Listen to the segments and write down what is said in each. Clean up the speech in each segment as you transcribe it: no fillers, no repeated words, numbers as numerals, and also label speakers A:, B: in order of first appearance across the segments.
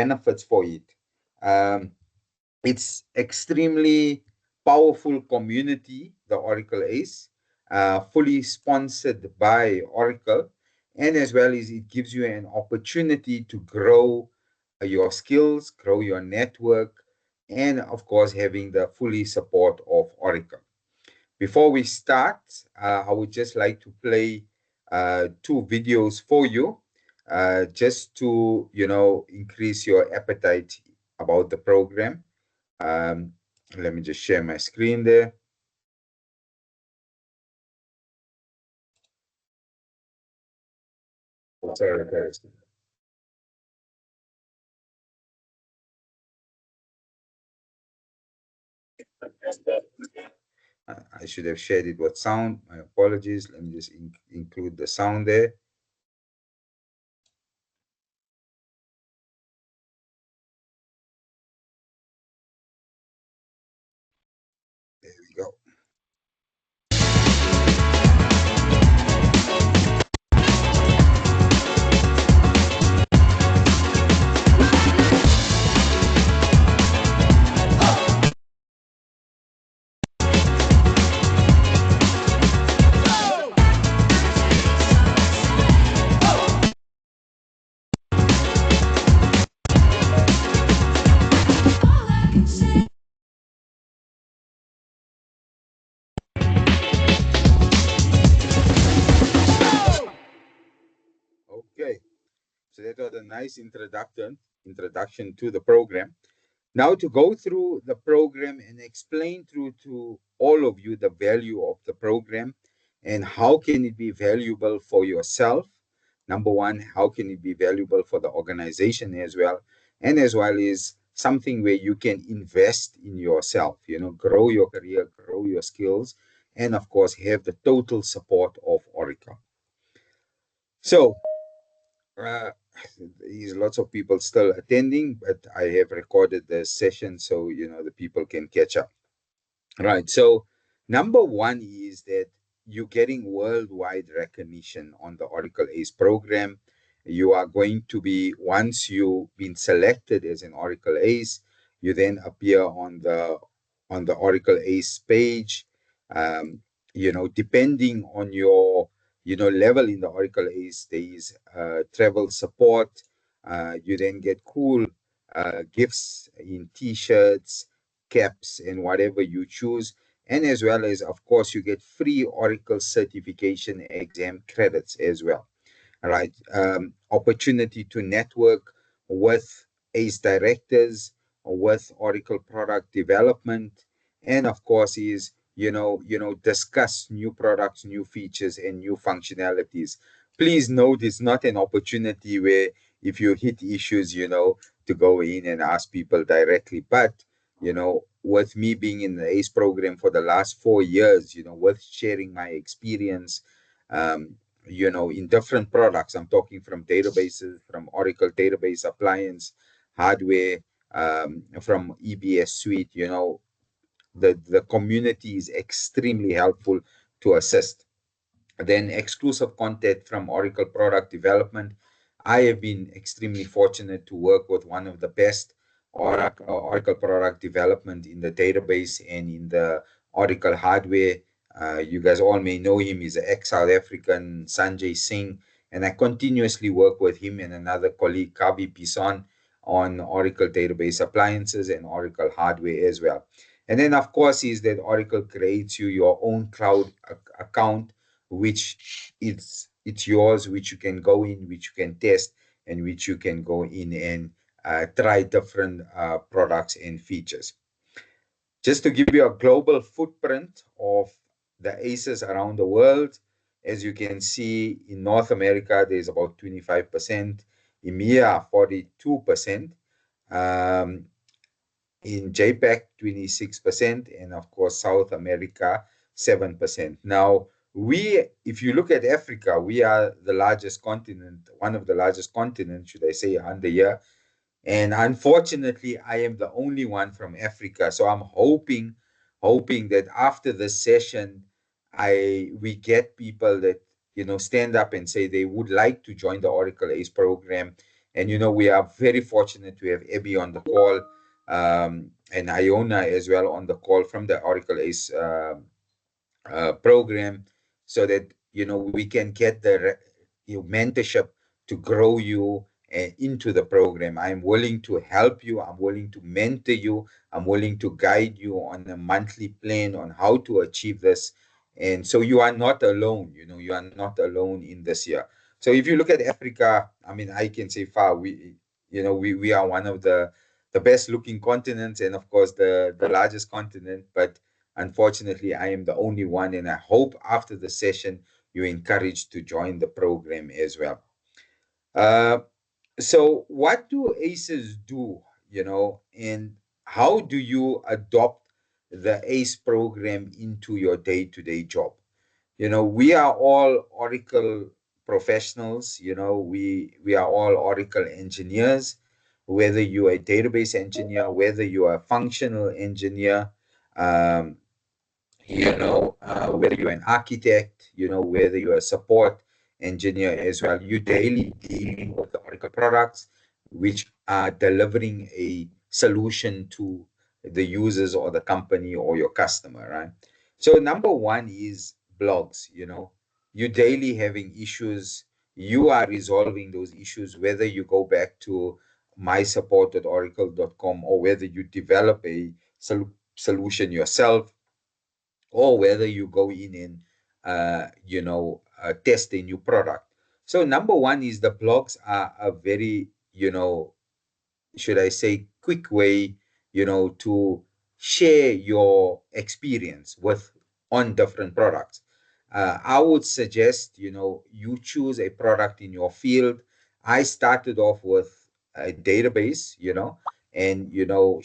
A: benefits for it. Um, it's extremely powerful community, the Oracle Ace, fully sponsored by Oracle, and as well as it gives you an opportunity to grow your skills, grow your network, and of course having the fully support of Oracle. Before we start, I would just like to play two videos for you, just to increase your appetite about the program. Um, Let me just share my screen there. Sorry, guys. I should have shared it with sound. My apologies. Let me just include the sound there. There we go. Okay. So that was a nice introduction to the program. Now, to go through the program and explain through to all of you the value of the program and how can it be valuable for yourself. Number one, how can it be valuable for the organization as well, and as well as something where you can invest in yourself, grow your career, grow your skills, and of course have the total support of Oracle. So uh, there's lots of people still attending, but I have recorded the session so the people can catch up. Right. So number one is that you're getting worldwide recognition on the Oracle ACE program. You are going to be, once you've been selected as an Oracle ACE, you then appear on the Oracle ACE page. Um, depending on your level in the Oracle ACE, there is travel support. You then get cool gifts in T-shirts, caps, and whatever you choose. And as well as, of course, you get free Oracle certification exam credits as well. All right. Opportunity to network with ACE directors, with Oracle product development, and of course is discuss new products, new features, and new functionalities. Please note it's not an opportunity where if you hit issues, to go in and ask people directly. But with me being in the ACE program for the last 4 years, with sharing my experience, um, in different products. I'm talking from databases, from Oracle database appliance, hardware, from EBS suite. The community is extremely helpful to assist. Then exclusive content from Oracle product development. I have been extremely fortunate to work with one of the best Oracle product development in the database and in the Oracle hardware. You guys all may know him. He's an ex-South African, Sanjay Singh, and I continuously work with him and another colleague, Kavi Pison, on Oracle database appliances and Oracle hardware as well. And then, of course, is that Oracle creates you your own cloud account, which it's yours, which you can go in, which you can test, and which you can go in and try different products and features. Just to give you a global footprint of the ACEs around the world, as you can see, in North America, there's about 25%, EMEA, 42%, um, in JPAC, 26%, and of course, South America, 7%. Now, if you look at Africa, we are the largest continent, one of the largest continents, should I say, on the year. And unfortunately, I am the only one from Africa. So I'm hoping that after this session, we get people that stand up and say they would like to join the Oracle ACE program And we are very fortunate to have Abby on the call, and Iona as well on the call from the Oracle Ace program, so that we can get the mentorship to grow you into the program. I'm willing to help you. I'm willing to mentor you. I'm willing to guide you on a monthly plan on how to achieve this. And so you are not alone. You are not alone in this year. So if you look at Africa, I mean, I can say far we are one of the best looking continents, and of course the largest continent. But unfortunately, I am the only one, and I hope after the session you're encouraged to join the program as well. Uh, so, what do ACEs do, and how do you adopt the ACE program into your day to day job? We are all Oracle professionals, we are all Oracle engineers, whether you are a database engineer, whether you are a functional engineer, um, whether you're an architect, whether you're a support engineer as well, you daily dealing with the Oracle products, which are delivering a solution to the users or the company or your customer, right? So number one is blogs, you daily having issues, you are resolving those issues, whether you go back to mysupport.oracle.com or whether you develop a solution yourself, or whether you go in and test a new product. So number one is the blogs are a very, should I say, quick way, to share your experience with on different products. I would suggest, you choose a product in your field. I started off with a database, and,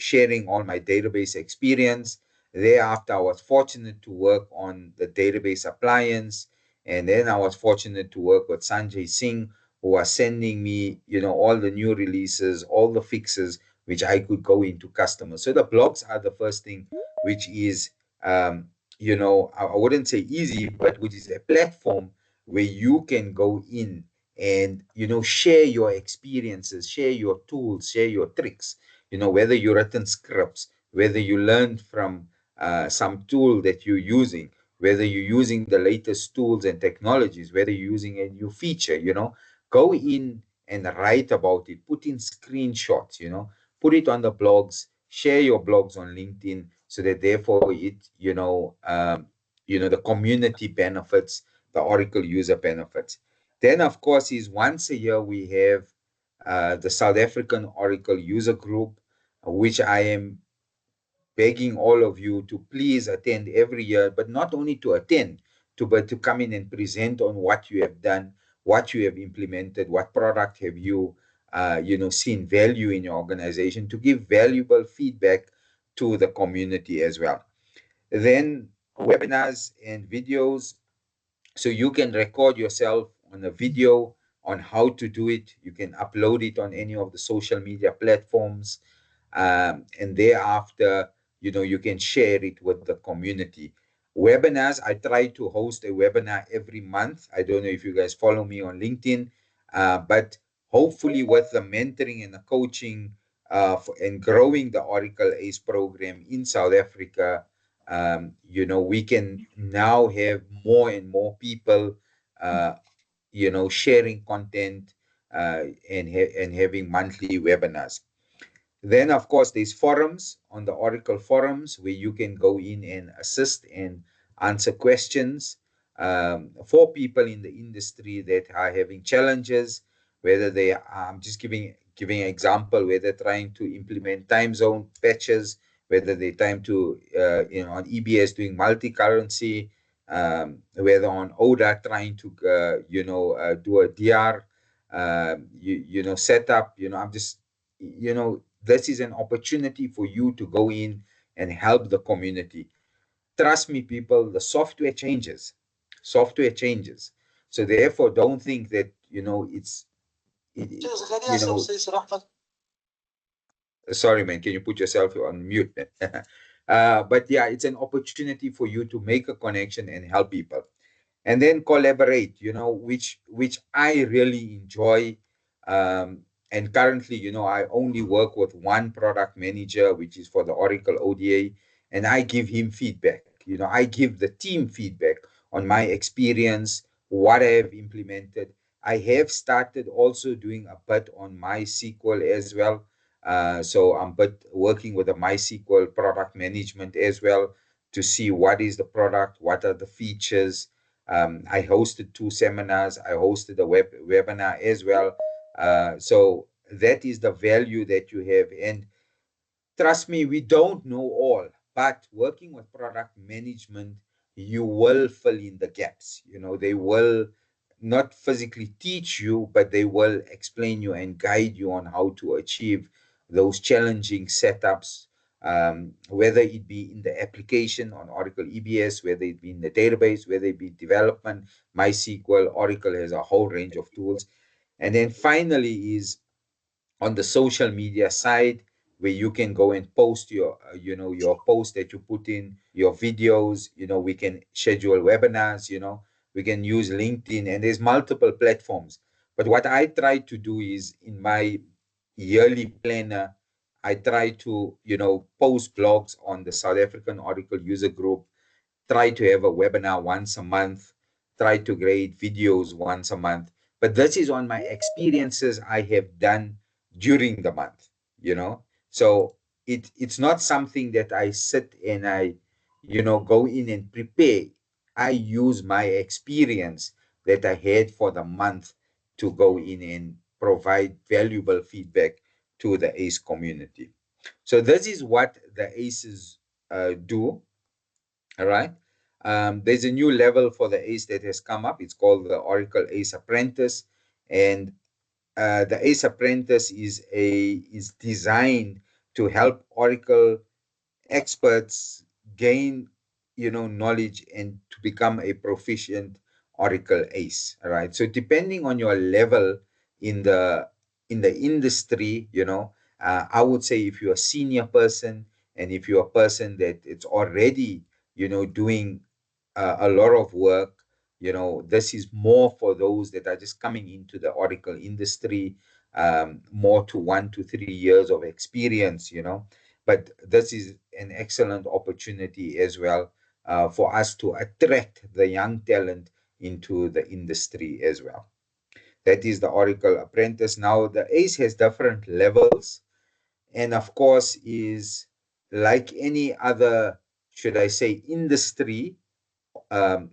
A: sharing all my database experience. Thereafter, I was fortunate to work on the database appliance. And then I was fortunate to work with Sanjay Singh, who are sending me, all the new releases, all the fixes, which I could go into customers. So the blogs are the first thing, which is, I wouldn't say easy, but which is a platform where you can go in and, share your experiences, share your tools, share your tricks, whether you written scripts, whether you learned from some tool that you're using, whether you're using the latest tools and technologies, whether you're using a new feature, go in and write about it, put in screenshots, put it on the blogs, share your blogs on LinkedIn, so that therefore the community benefits, the Oracle user benefits. Then, of course, is once a year we have the South African Oracle user group, which I am begging all of you to please attend every year, but not only to attend, but to come in and present on what you have done, what you have implemented, what product have you, seen value in your organization, to give valuable feedback to the community as well. Then webinars and videos, so you can record yourself on a video on how to do it. You can upload it on any of the social media platforms, and thereafter, you can share it with the community. Webinars, I try to host a webinar every month. I don't know if you guys follow me on LinkedIn, but hopefully with the mentoring and the coaching and growing the Oracle ACE program in South Africa, we can now have more and more people, uh, sharing content, and having monthly webinars. Then, of course, there's forums on the Oracle forums where you can go in and assist and answer questions for people in the industry that are having challenges, whether they are, I'm just giving an example, where they're trying to implement time zone patches, whether they're trying to, on EBS doing multi-currency, whether on ODA trying to, do a DR, setup, I'm just, this is an opportunity for you to go in and help the community. Trust me, people, the software changes. Software changes. So therefore, don't think that, you know, sorry, man, can you put yourself on mute? But yeah, it's an opportunity for you to make a connection and help people. And then collaborate, which I really enjoy. and currently, I only work with one product manager, which is for the Oracle ODA, and I give him feedback. I give the team feedback on my experience, what I have implemented. I have started also doing a bit on MySQL as well. So I'm but working with the MySQL product management as well to see what is the product, what are the features. I hosted 2 seminars. I hosted a webinar as well. So that is the value that you have. And trust me, we don't know all, but working with product management, you will fill in the gaps. They will not physically teach you, but they will explain you and guide you on how to achieve those challenging setups, whether it be in the application on Oracle EBS, whether it be in the database, whether it be development, MySQL. Oracle has a whole range of tools. And then finally is on the social media side, where you can go and post your post that you put in, your videos. We can schedule webinars. We can use LinkedIn, and there's multiple platforms. But what I try to do is, in my yearly planner, I try to post blogs on the South African Oracle user group, try to have a webinar once a month, try to create videos once a month. But this is on my experiences I have done during the month, you know. So it's not something that I sit and I, go in and prepare. I use my experience that I had for the month to go in and provide valuable feedback to the ACE community. So this is what the ACEs do. All right. There's a new level for the ACE that has come up. It's called the Oracle ACE Apprentice, and the ACE Apprentice is designed to help Oracle experts gain knowledge and to become a proficient Oracle ACE. All right. So depending on your level in the industry, I would say if you're a senior person and if you're a person that it's already doing a lot of work, this is more for those that are just coming into the Oracle industry, more to 1 to 3 years of experience. But this is an excellent opportunity as well, for us to attract the young talent into the industry as well. That is the Oracle Apprentice. Now, the ACE has different levels, and of course, is like any other, should I say, industry.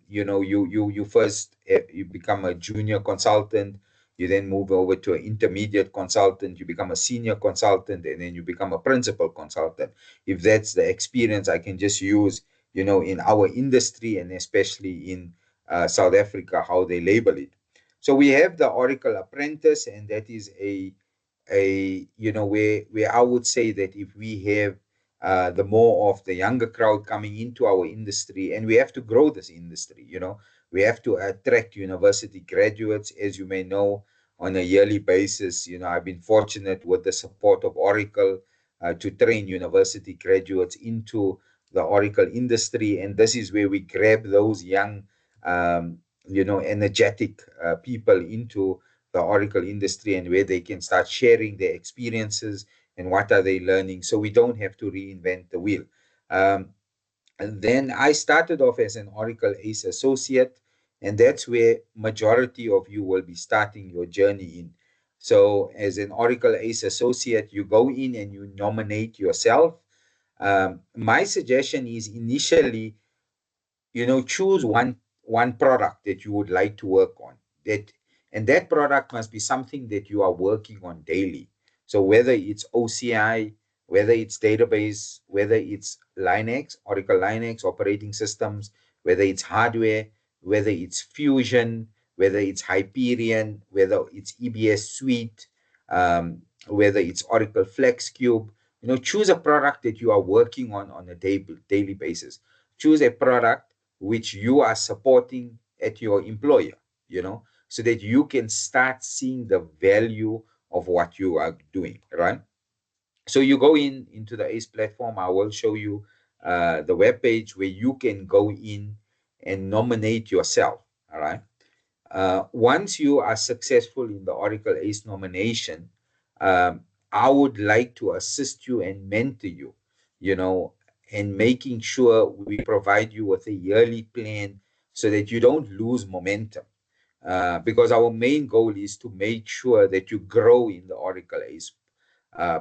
A: You first you become a junior consultant, you then move over to an intermediate consultant, you become a senior consultant, and then you become a principal consultant. If that's the experience I can just use, in our industry, and especially in South Africa, how they label it. So we have the Oracle Apprentice, and that is where I would say that if we have the more of the younger crowd coming into our industry, and we have to grow this industry. We have to attract university graduates, as you may know, on a yearly basis. I've been fortunate with the support of Oracle to train university graduates into the Oracle industry, and this is where we grab those young, energetic people into the Oracle industry, and where they can start sharing their experiences and what are they learning, so we don't have to reinvent the wheel. And then I started off as an Oracle ACE associate, and that's where majority of you will be starting your journey in. So as an Oracle ACE associate, you go in and you nominate yourself. My suggestion is initially, choose one product that you would like to work on, and that product must be something that you are working on daily. So whether it's OCI, whether it's database, whether it's Linux, Oracle Linux operating systems, whether it's hardware, whether it's Fusion, whether it's Hyperion, whether it's EBS Suite, whether it's Oracle FlexCube, choose a product that you are working on a daily basis. Choose a product which you are supporting at your employer, so that you can start seeing the value of what you are doing, right? So you go into the ACE platform. I will show you the web page where you can go in and nominate yourself, all right? Once you are successful in the Oracle ACE nomination, I would like to assist you and mentor you, you know, and making sure we provide you with a yearly plan so that you don't lose momentum. Because our main goal is to make sure that you grow in the Oracle ACE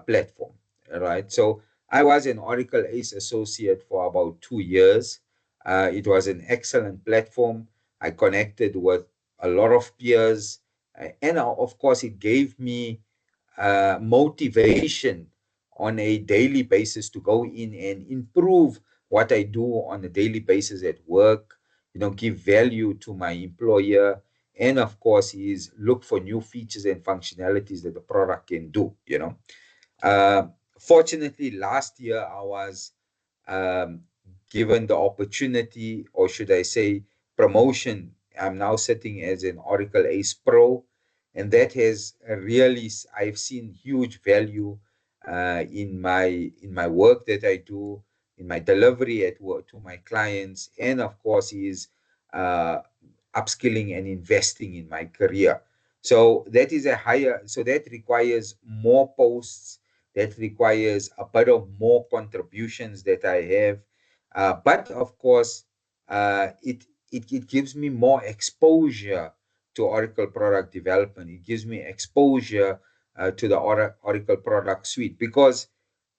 A: platform, right? So I was an Oracle ACE associate for about 2 years. It was an excellent platform. I connected with a lot of peers, and of course, it gave me motivation on a daily basis to go in and improve what I do on a daily basis at work, give value to my employer, and of course, is look for new features and functionalities that the product can do. Uh, Fortunately, last year I was um, given the opportunity, or should I say, promotion. I'm now sitting as an Oracle Ace Pro, and that has really, I've seen huge value in my work that I do, in my delivery at work to my clients, and of course, is uh, upskilling and investing in my career. So that is a higher, so that requires more posts, that requires a bit of more contributions that I have. But of course, it gives me more exposure to Oracle product development. It gives me exposure to the Oracle product suite. Because,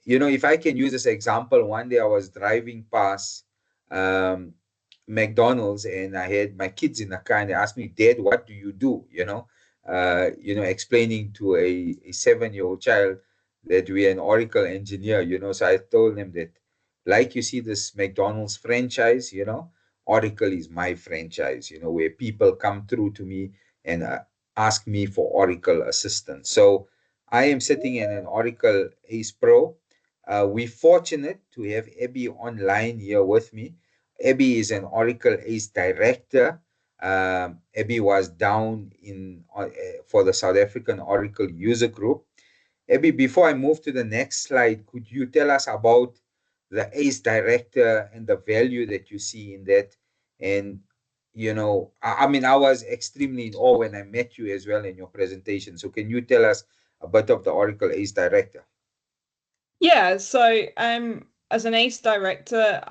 A: if I can use this example, one day I was driving past um, McDonald's, and I had my kids in the car, and they asked me, Dad, what do you do? Explaining to a 7-year-old child that we're an Oracle engineer. So I told them that, like you see this McDonald's franchise, Oracle is my franchise, where people come through to me and ask me for Oracle assistance. So I am sitting in an Oracle Ace Pro. We're fortunate to have Abby online here with me. Abby is an Oracle Ace director. Abby was down for the South African Oracle user group. Abby, before I move to the next slide, could you tell us about the ACE director and the value that you see in that? And, I mean, I was extremely in awe when I met you as well in your presentation. So can you tell us a bit of the Oracle ACE director?
B: Yeah, so as an ACE director,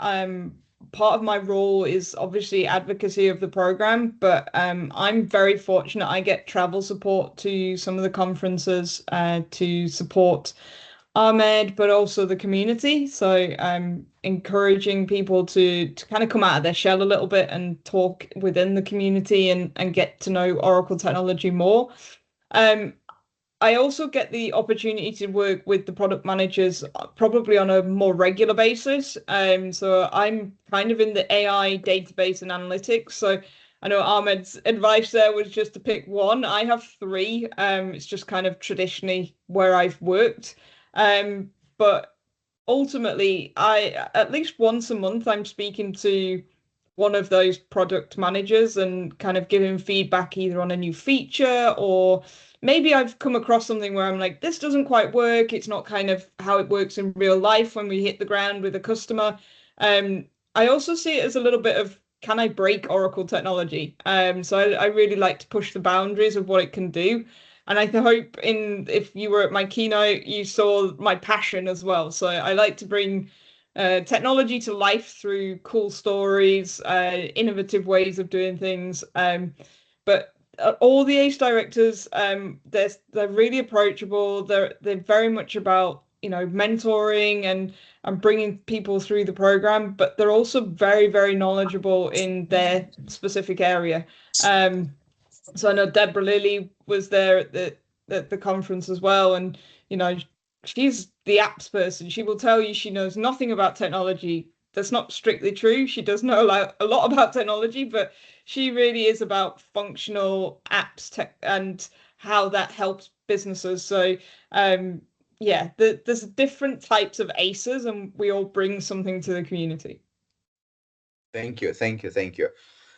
B: part of my role is obviously advocacy of the program, but I'm very fortunate I get travel support to some of the conferences to support Ahmed, but also the community. So encouraging people to kind of come out of their shell a little bit and talk within the community and get to know Oracle technology more. Um, I also get the opportunity to work with the product managers probably on a more regular basis. So I'm kind of in the AI database and analytics. So I know Ahmed's advice there was just to pick one. I have three. It's just kind of traditionally where I've worked. But ultimately, I at least once a month I'm speaking to one of those product managers and kind of giving feedback either on a new feature or maybe I've come across something where I'm like, this doesn't quite work. It's not kind of how it works in real life when we hit the ground with a customer. Um, I also see it as a little bit of can I break Oracle technology? So I really like to push the boundaries of what it can do. And I hope if you were at my keynote, you saw my passion as well. So I like to bring technology to life through cool stories, innovative ways of doing things. But all the ACE directors, they're really approachable. They're very much about mentoring and bringing people through the program, but they're also very very knowledgeable in their specific area. So I know Deborah Lilly was there at the conference as well, and you know she's the apps person. She will tell you she knows nothing about technology. That's not strictly true. She does know a lot about technology, but she really is about functional apps tech and how that helps businesses. So yeah, there's different types of aces, and we all bring something to the community.
A: Thank you, thank you, thank you.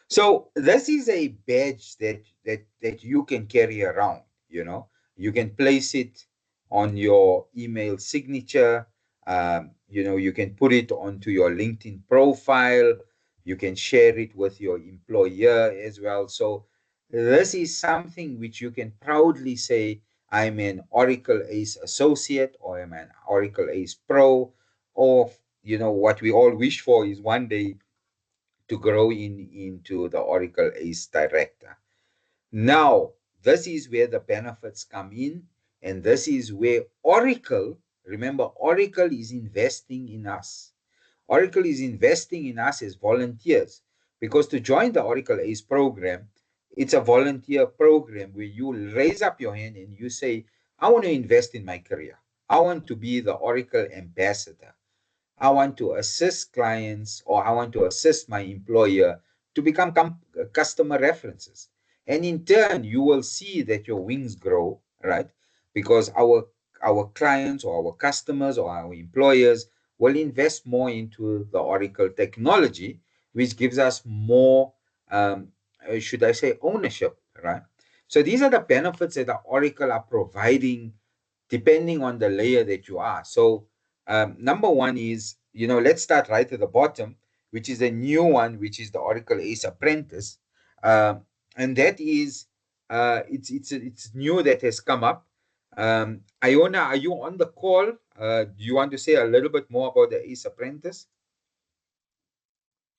A: So this is a badge that you can carry around. You can place it on your email signature. You can put it onto your LinkedIn profile. You can share it with your employer as well. So this is something which you can proudly say, I'm an Oracle Ace Associate, or I'm an Oracle Ace Pro, or what we all wish for is one day to grow into the Oracle Ace Director. Now, this is where the benefits come in, and this is where Oracle, remember, Oracle is investing in us. Oracle is investing in us as volunteers, because to join the Oracle ACE program, it's a volunteer program where you raise up your hand and you say, I want to invest in my career. I want to be the Oracle ambassador. I want to assist clients, or I want to assist my employer to become customer references. And in turn, you will see that your wings grow, right? Because our clients or our customers or our employers will invest more into the Oracle technology, which gives us more, should I say, ownership, right? So these are the benefits that the Oracle are providing depending on the layer that you are. So number one is, let's start right at the bottom, which is a new one, which is the Oracle Ace Apprentice. And that is, it's new, that has come up. Iona, are you on the call? Do you want to say a little bit more about the Ace Apprentice?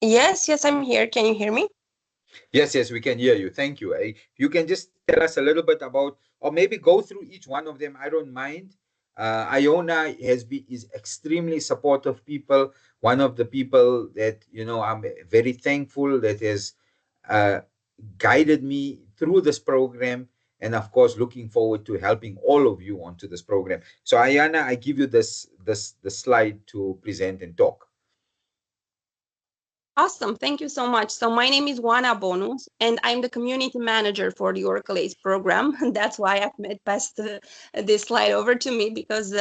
C: Yes, I'm here. Can you hear me?
A: Yes, yes, we can hear you. Thank you. You can just tell us a little bit about, or maybe go through each one of them. I don't mind. Iona is extremely supportive people. One of the people that I'm very thankful that has uh, guided me through this program, and of course, looking forward to helping all of you onto this program. So, Ayana, I give you the slide to present and talk.
C: Awesome. Thank you so much. So my name is Juana Bonus, and I'm the community manager for the Oracle ACE program. And that's why Ahmed passed this slide over to me, because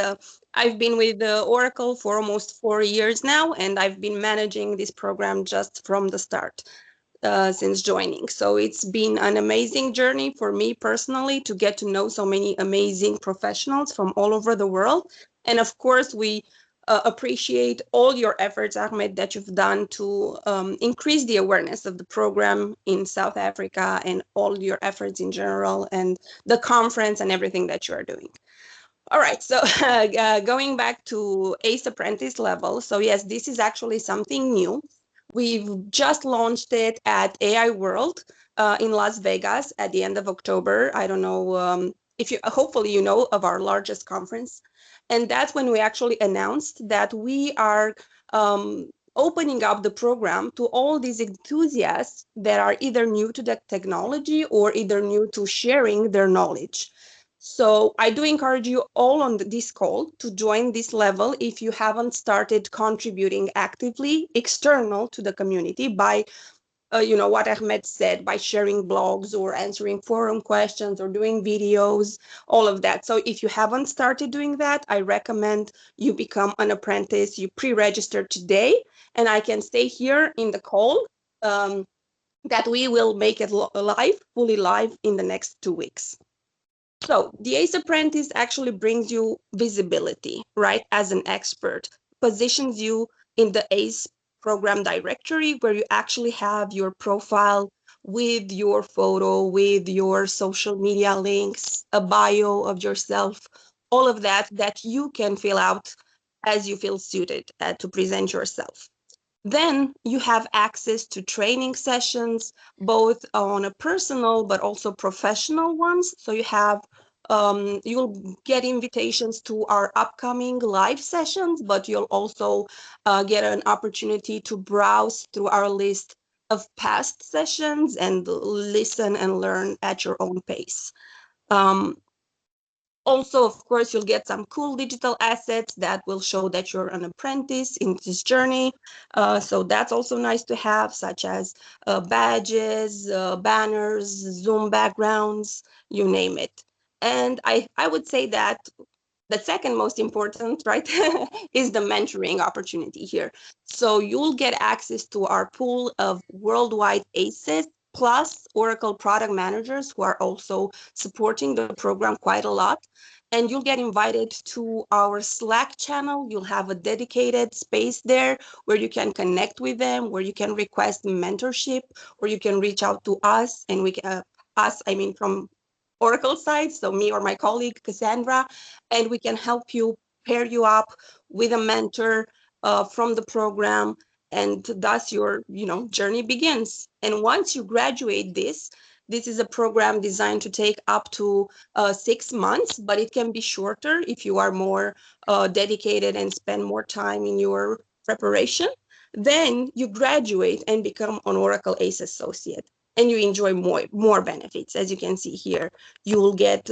C: I've been with Oracle for almost 4 years now, and I've been managing this program just from the start. Since joining. So it's been an amazing journey for me personally to get to know so many amazing professionals from all over the world. And of course, we appreciate all your efforts, Ahmed, that you've done to increase the awareness of the program in South Africa, and all your efforts in general, and the conference and everything that you are doing. All right, so going back to ACE Apprentice level. So yes, this is actually something new. We've just launched it at AI World in Las Vegas at the end of October. I don't know if you, hopefully you know of our largest conference. And that's when we actually announced that we are opening up the program to all these enthusiasts that are either new to the technology or either new to sharing their knowledge. So I do encourage you all on this call to join this level if you haven't started contributing actively external to the community by, what Ahmed said, by sharing blogs or answering forum questions or doing videos, all of that. So if you haven't started doing that, I recommend you become an apprentice. You pre-register today, and I can stay here in the call that we will make it live, fully live in the next 2 weeks. So the ACE Apprentice actually brings you visibility, right? As an expert, positions you in the ACE program directory, where you actually have your profile with your photo, with your social media links, a bio of yourself, all of that you can fill out as you feel suited to present yourself. Then you have access to training sessions, both on a personal but also professional ones. So you'll get invitations to our upcoming live sessions, but you'll also get an opportunity to browse through our list of past sessions and listen and learn at your own pace. Um, Also, of course, you'll get some cool digital assets that will show that you're an apprentice in this journey. So that's also nice to have, such as badges, banners, Zoom backgrounds, you name it. And I would say that the second most important, right, is the mentoring opportunity here. So you'll get access to our pool of worldwide ACEs, plus Oracle product managers who are also supporting the program quite a lot. And you'll get invited to our Slack channel. You'll have a dedicated space there where you can connect with them, where you can request mentorship, or you can reach out to us, and we can, us, I mean, from Oracle side, so me or my colleague Cassandra, and we can help you pair you up with a mentor from the program, and thus your journey begins. And once you graduate this is a program designed to take up to 6 months, but it can be shorter if you are more dedicated and spend more time in your preparation. Then you graduate and become an Oracle ACE associate, and you enjoy more benefits. As you can see here, you will get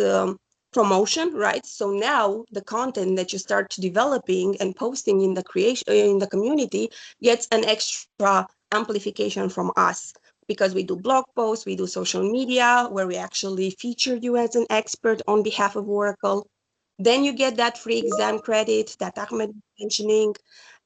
C: promotion, right? So now the content that you start developing and posting in the community gets an extra amplification from us, because we do blog posts, we do social media where we actually feature you as an expert on behalf of Oracle. Then you get that free exam credit that Ahmed was mentioning,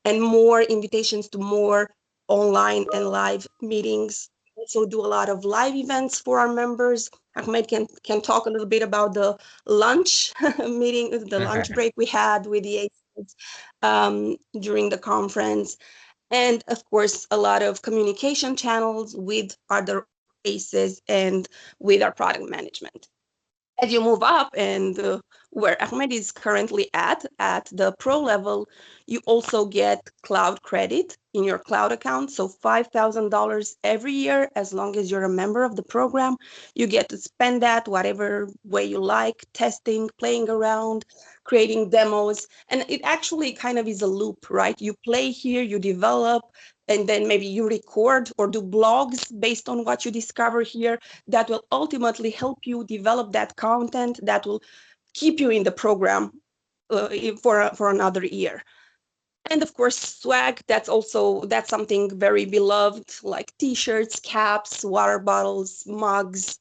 C: and more invitations to more online and live meetings. We also do a lot of live events for our members. Ahmed can talk a little bit about the lunch meeting, the lunch break we had with the ACEs during the conference. And of course, a lot of communication channels with other ACEs and with our product management. As you move up, and where Ahmed is currently at the pro level, you also get cloud credit in your cloud account. So $5,000 every year, as long as you're a member of the program, you get to spend that whatever way you like, testing, playing around, creating demos. And it actually kind of is a loop, right? You play here, you develop, and then maybe you record or do blogs based on what you discover here, that will ultimately help you develop that content that will keep you in the program for another year. And of course, swag, that's something very beloved, like t-shirts, caps, water bottles, mugs,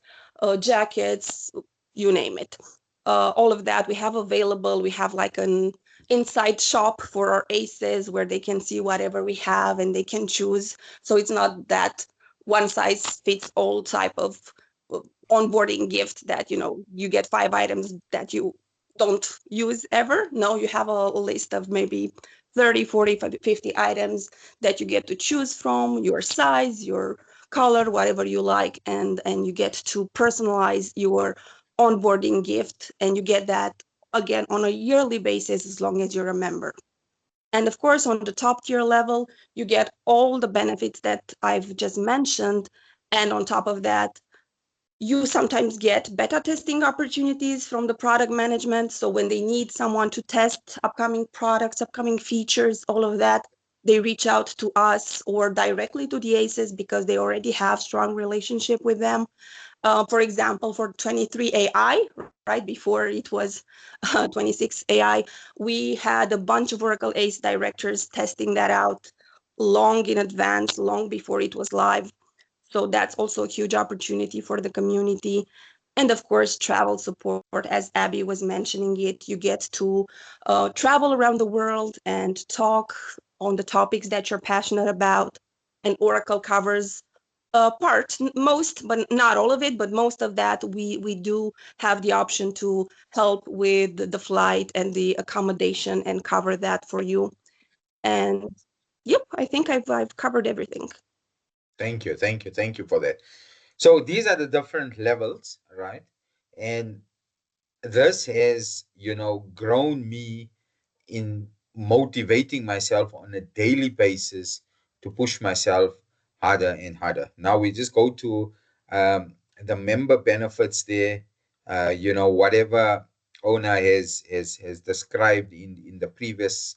C: jackets, you name it. All of that we have available. We have like an inside shop for our aces where they can see whatever we have and they can choose. So it's not that one size fits all type of uh, onboarding gift that you get 5 items that you don't use ever. No, you have a list of maybe 30, 40, 50 items that you get to choose from, your size, your color, whatever you like, and you get to personalize your onboarding gift, and you get that again on a yearly basis as long as you're a member. And of course, on the top tier level, you get all the benefits that I've just mentioned. And on top of that, you sometimes get beta testing opportunities from the product management. So when they need someone to test upcoming products, upcoming features, all of that, they reach out to us or directly to the ACEs because they already have strong relationship with them. For example, for 23 AI, right before it was 26 AI, we had a bunch of Oracle ACE directors testing that out long in advance, long before it was live. So that's also a huge opportunity for the community. And of course, travel support, as Abby was mentioning it, you get to travel around the world and talk on the topics that you're passionate about. And Oracle covers most, but not all of it, but most of that. We do have the option to help with the flight and the accommodation and cover that for you. And yep, I think I've covered everything.
A: Thank you, thank you, thank you for that. So these are the different levels, right? And this has, grown me in motivating myself on a daily basis to push myself harder and harder. Now we just go to the member benefits there. Whatever owner has described in the previous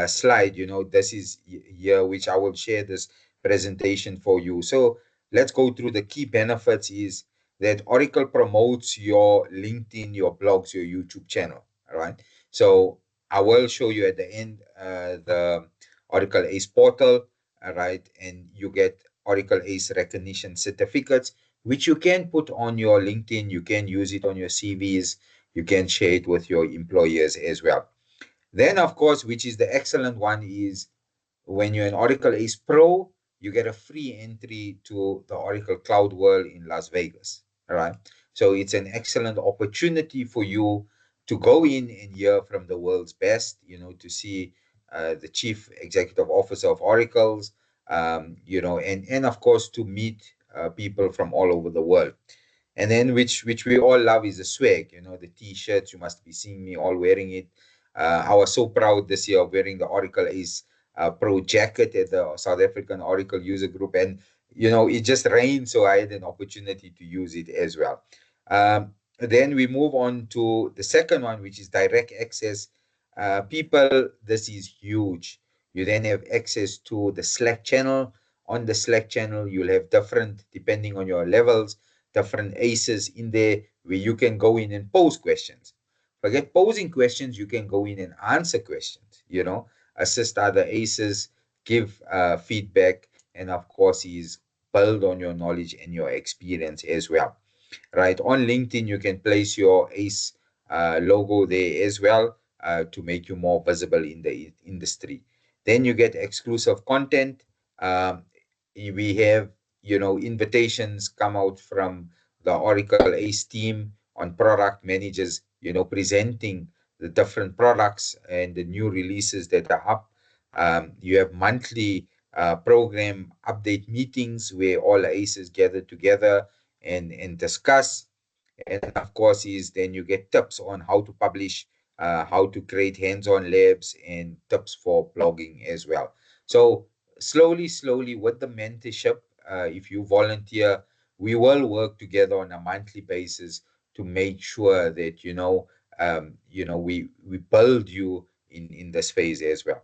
A: slide. This is here which I will share this presentation for you. So let's go through the key benefits. Is that Oracle promotes your LinkedIn, your blogs, your YouTube channel. All right. So I will show you at the end the Oracle ACE portal, all right, and you get Oracle ACE recognition certificates, which you can put on your LinkedIn. You can use it on your CVs. You can share it with your employers as well. Then, of course, which is the excellent one, is when you're an Oracle Ace Pro, you get a free entry to the Oracle Cloud World in Las Vegas. All right. So it's an excellent opportunity for you to go in and hear from the world's best, to see the chief executive officer of Oracle's, and of course to meet people from all over the world. And then which we all love is the swag, the t-shirts. You must be seeing me all wearing it. I was so proud this year of wearing the Oracle Ace Pro jacket at the South African Oracle user group, and it just rained, so I had an opportunity to use it as well. Then we move on to the second one, which is direct access. People, this is huge. You then have access to the Slack channel. On the Slack channel, you'll have different, depending on your levels, different aces in there where you can go in and pose questions. Forget posing questions, you can go in and answer questions, assist other aces, give feedback, and of course, is build on your knowledge and your experience as well. Right, on LinkedIn, you can place your ACE logo there as well to make you more visible in the industry. Then you get exclusive content. We have, invitations come out from the Oracle ACE team on product managers, presenting the different products and the new releases that are up. You have monthly program update meetings where all ACEs gather together and discuss. And of course, is then you get tips on how to publish, how to create hands-on labs, and tips for blogging as well. So slowly with the mentorship, if you volunteer, we will work together on a monthly basis to make sure that we build you in this phase as well.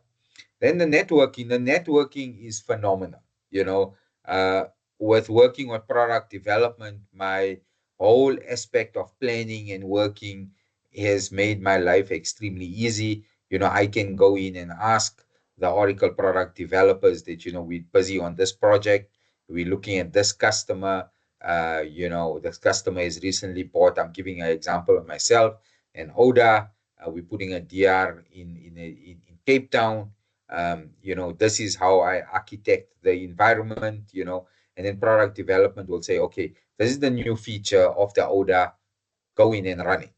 A: Then the networking is phenomenal. You know, uh, with working on product development, my whole aspect of planning and working has made my life extremely easy. I can go in and ask the Oracle product developers that, we're busy on this project. We're looking at this customer. This customer is recently bought. I'm giving an example of myself and Oda. We're putting a DR in Cape Town. This is how I architect the environment, and then product development will say, okay, this is the new feature of the order, go in and run it.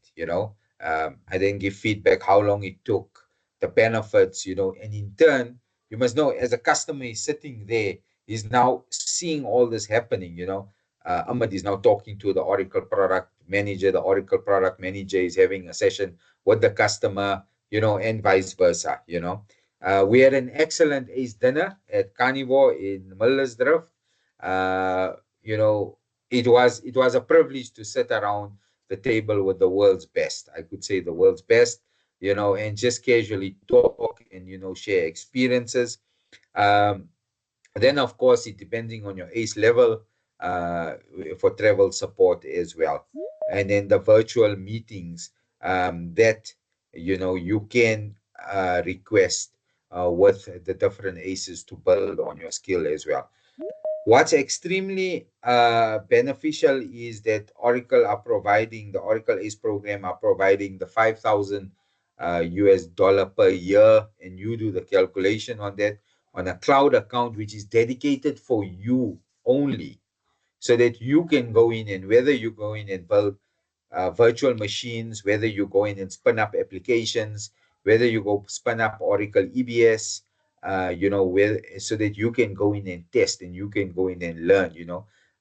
A: I then give feedback how long it took, the benefits, and in turn, you must know as a customer is sitting there, he's now seeing all this happening. Ahmed is now talking to the Oracle product manager. The Oracle product manager is having a session with the customer, and vice versa. We had an excellent Ace dinner at Carnivore in Millersdrift. Uh, you know, it was a privilege to sit around the table with the world's best. I could say the world's best, and just casually talk and share experiences. Um, then, of course, it depending on your ACE level uh, for travel support as well. And then the virtual meetings that you can request with the different ACEs to build on your skill as well. What's extremely beneficial is that the Oracle ACE program are providing the 5,000 US dollar per year, and you do the calculation on that on a cloud account, which is dedicated for you only, so that you can go in, and whether you go in and build virtual machines, whether you go in and spin up applications, whether you go spin up Oracle EBS, so that you can go in and test and you can go in and learn.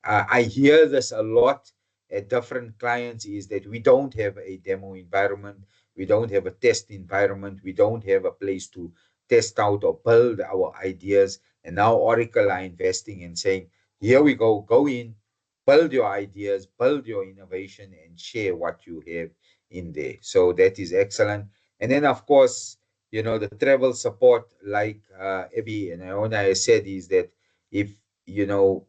A: I hear this a lot at different clients is that we don't have a demo environment, we don't have a test environment, we don't have a place to test out or build our ideas. And now Oracle are investing and saying, here we go in, build your ideas, build your innovation, and share what you have in there. So that is excellent. And then, of course, the travel support, like Abby and Iona has said, is that if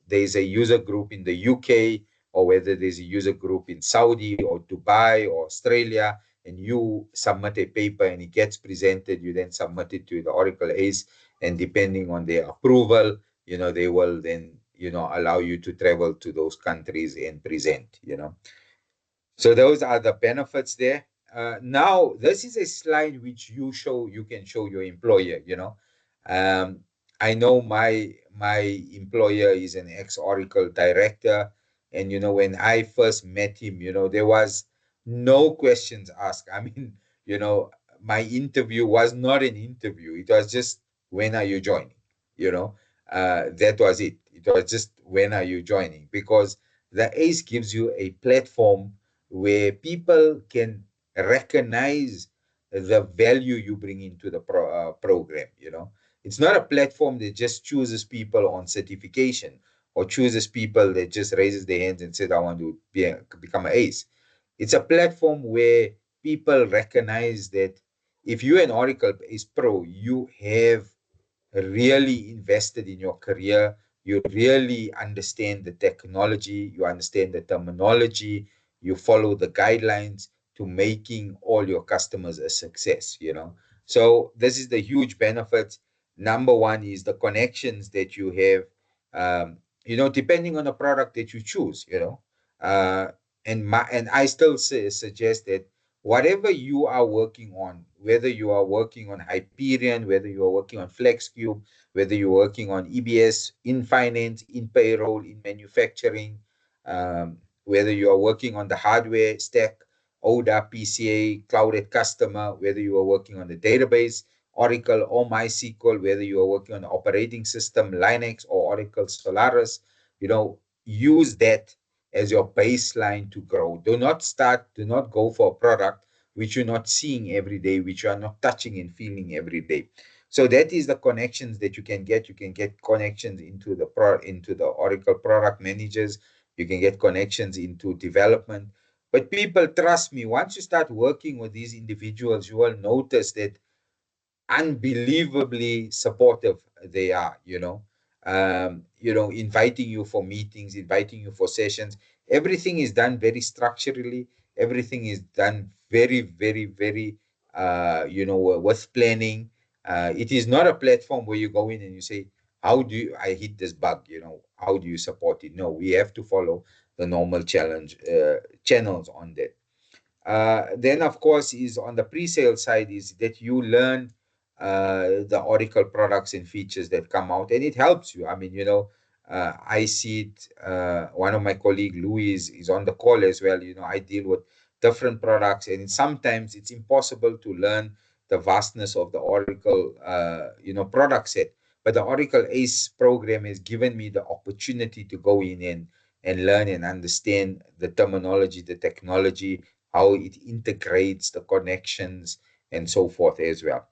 A: there's a user group in the UK, or whether there's a user group in Saudi or Dubai or Australia, and you submit a paper and it gets presented, you then submit it to the Oracle ACE, and depending on their approval, they will then allow you to travel to those countries and present. So those are the benefits there. Now, this is a slide which you can show your employer. um, I know my employer is an ex-Oracle director, and when I first met him, there was no questions asked. I mean, you know my interview was not an interview. It was just, when are you joining? That was it. It was just, when are you joining? Because The ACE gives you a platform where people can recognize the value you bring into the program. It's not a platform that just chooses people on certification, or chooses people that just raises their hands and says, I want to become an ACE. It's a platform where people recognize that if you're an Oracle ACE Pro, you have really invested in your career. You really understand the technology, you understand the terminology, you follow the guidelines to making all your customers a success. So this is the huge benefit. Number one is the connections that you have, depending on the product that you choose. Uh, and I still suggest that whatever you are working on, whether you are working on Hyperion, whether you are working on FlexCube, whether you're working on EBS, in finance, in payroll, in manufacturing, whether you are working on the hardware stack, ODA, PCA, clouded customer, whether you are working on the database, Oracle or MySQL, whether you are working on the operating system, Linux or Oracle Solaris, use that as your baseline to grow. Do not go for a product which you're not seeing every day, which you are not touching and feeling every day. So that is the connections that you can get. You can get connections into the Oracle product managers. You can get connections into development. But people, trust me, once you start working with these individuals, you will notice that unbelievably supportive they are. Inviting you for meetings, inviting you for sessions. Everything is done very structurally. Everything is done very, very, very with planning. It is not a platform where you go in and you say, how do I hit this bug? How do you support it? No, we have to follow the normal channels on that. Then, of course, is on the pre-sale side is that you learn the Oracle products and features that come out, and it helps you. I mean, I see it. One of my colleague, Louis, is on the call as well. I deal with different products, and sometimes it's impossible to learn the vastness of the Oracle, product set. But the Oracle ACE program has given me the opportunity to go in and learn and understand the terminology, the technology, how it integrates the connections and so forth as well.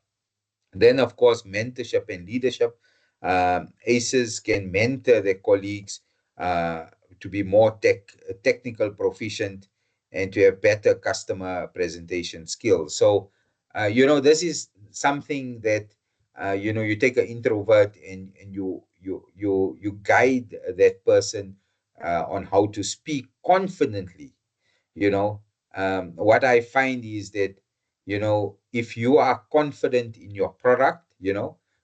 A: Then, of course, mentorship and leadership. ACEs can mentor their colleagues to be more technical proficient and to have better customer presentation skills. So, this is something that, you take an introvert and you guide that person on how to speak confidently. What I find is that, if you are confident in your product,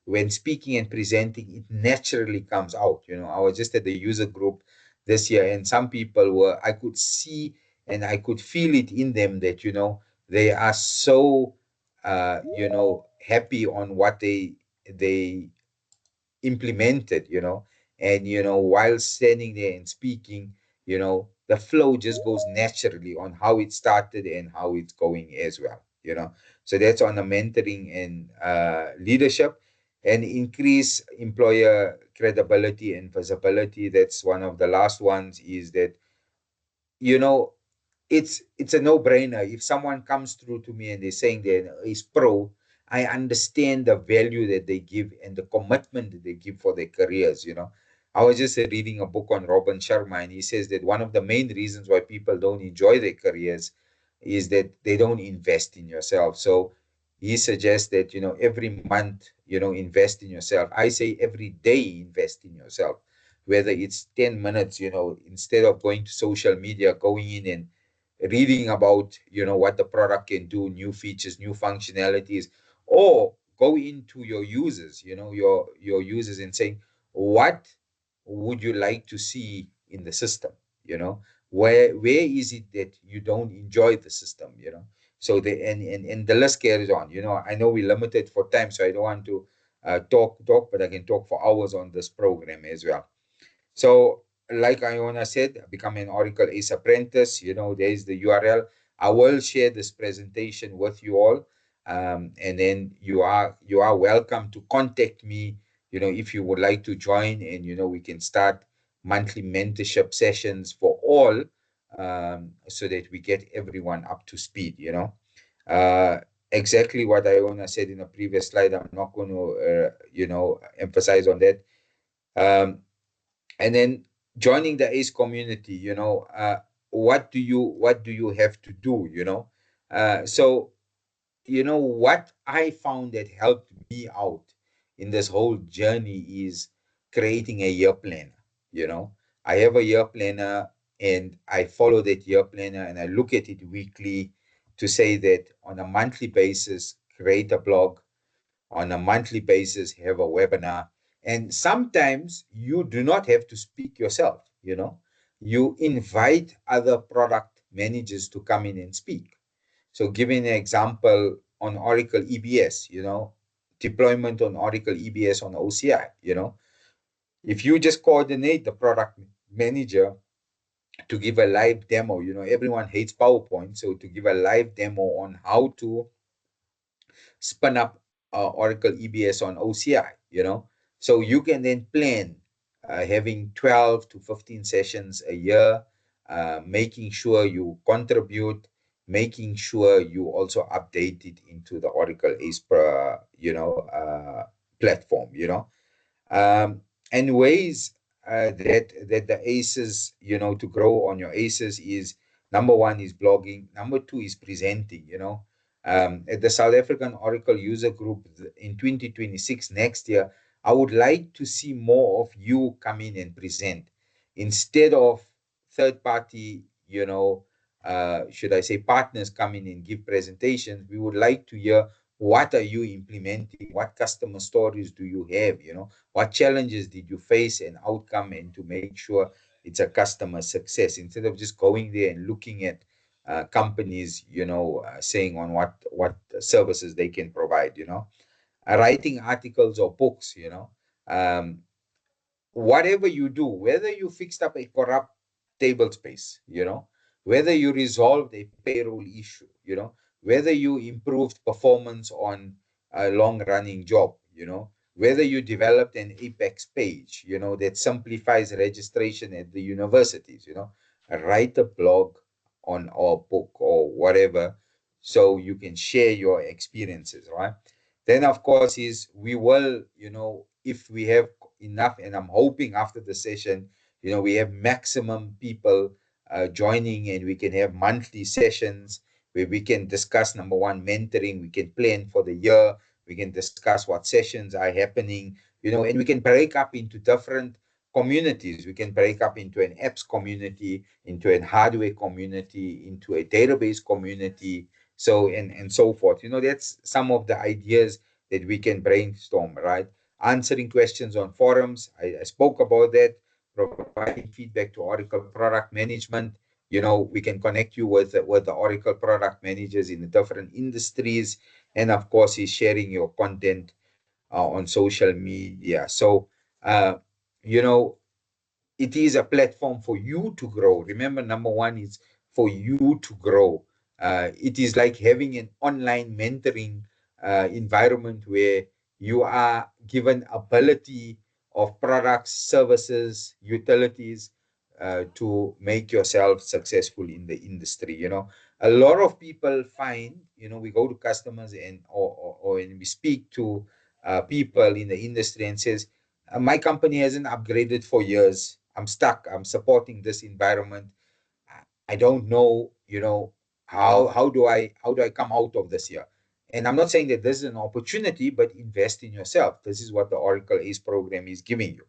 A: when speaking and presenting, it naturally comes out. I was just at the user group this year, and some people I could see and I could feel it in them that, they are so, happy on what they implemented, and, while standing there and speaking, the flow just goes naturally on how it started and how it's going as well. So that's on the mentoring and leadership, and increase employer credibility and visibility. That's one of the last ones, is that, you know it's a no-brainer. If someone comes through to me and they're saying they're is pro, I understand the value that they give and the commitment that they give for their careers. I was just reading a book on Robin Sharma, and he says that one of the main reasons why people don't enjoy their careers is that they don't invest in yourself. So he suggests that, every month, invest in yourself. I say every day invest in yourself, whether it's 10 minutes, instead of going to social media, going in and reading about, what the product can do, new features, new functionalities, or go into your users, your users, and saying, what would you like to see in the system? Where is it that you don't enjoy the system? So and the list carries on. I know we're limited for time, so I don't want to talk, but I can talk for hours on this program as well. So, like Iona said, become an Oracle Ace Apprentice. There's the URL. I will share this presentation with you all, and then you are welcome to contact me. If you would like to join, and we can start monthly mentorship sessions for all, so that we get everyone up to speed, exactly what Iona said in a previous slide. I'm not going to, emphasize on that. And then joining the ACE community, what do you have to do, so what I found that helped me out in this whole journey is creating a year planner. I have a year planner, and I follow that year planner, and I look at it weekly to say that on a monthly basis, create a blog, on a monthly basis, have a webinar. And sometimes you do not have to speak yourself, you invite other product managers to come in and speak. So giving an example on Oracle EBS, deployment on Oracle EBS on OCI, if you just coordinate the product manager to give a live demo, everyone hates PowerPoint. So to give a live demo on how to spin up Oracle EBS on OCI, so you can then plan having 12 to 15 sessions a year, making sure you contribute, making sure you also update it into the Oracle ACE, platform, and ways that the aces, to grow on your aces is, number one is blogging, number two is presenting. At the South African Oracle user group in 2026, next year, I would like to see more of you come in and present instead of third party, should I say, partners come in and give presentations. We would like to hear, what are you implementing, what customer stories do you have, what challenges did you face and outcome, and to make sure it's a customer success, instead of just going there and looking at companies, saying on what services they can provide, writing articles or books, um, whatever you do, whether you fixed up a corrupt table space, whether you resolved a payroll issue, whether you improved performance on a long running job, whether you developed an Apex page, that simplifies registration at the universities, write a blog on our book or whatever, so you can share your experiences, right? Then, of course, is we will, if we have enough, and I'm hoping after the session, we have maximum people joining, and we can have monthly sessions where we can discuss, number one, mentoring, we can plan for the year, we can discuss what sessions are happening, and we can break up into different communities. We can break up into an apps community, into a hardware community, into a database community, so and so forth. That's some of the ideas that we can brainstorm, right? Answering questions on forums, I spoke about that. Providing feedback to Oracle product management, we can connect you with the Oracle product managers in the different industries, and of course is sharing your content on social media. So you know it is a platform for you to grow. Remember, number one is for you to grow. It is like having an online mentoring environment where you are given ability of products, services, utilities to make yourself successful in the industry. A lot of people find, we go to customers and or when we speak to people in the industry and says, my company hasn't upgraded for years. I'm stuck. I'm supporting this environment. I don't know, how do I come out of this here? And I'm not saying that this is an opportunity, but invest in yourself. This is what the Oracle ACE program is giving you.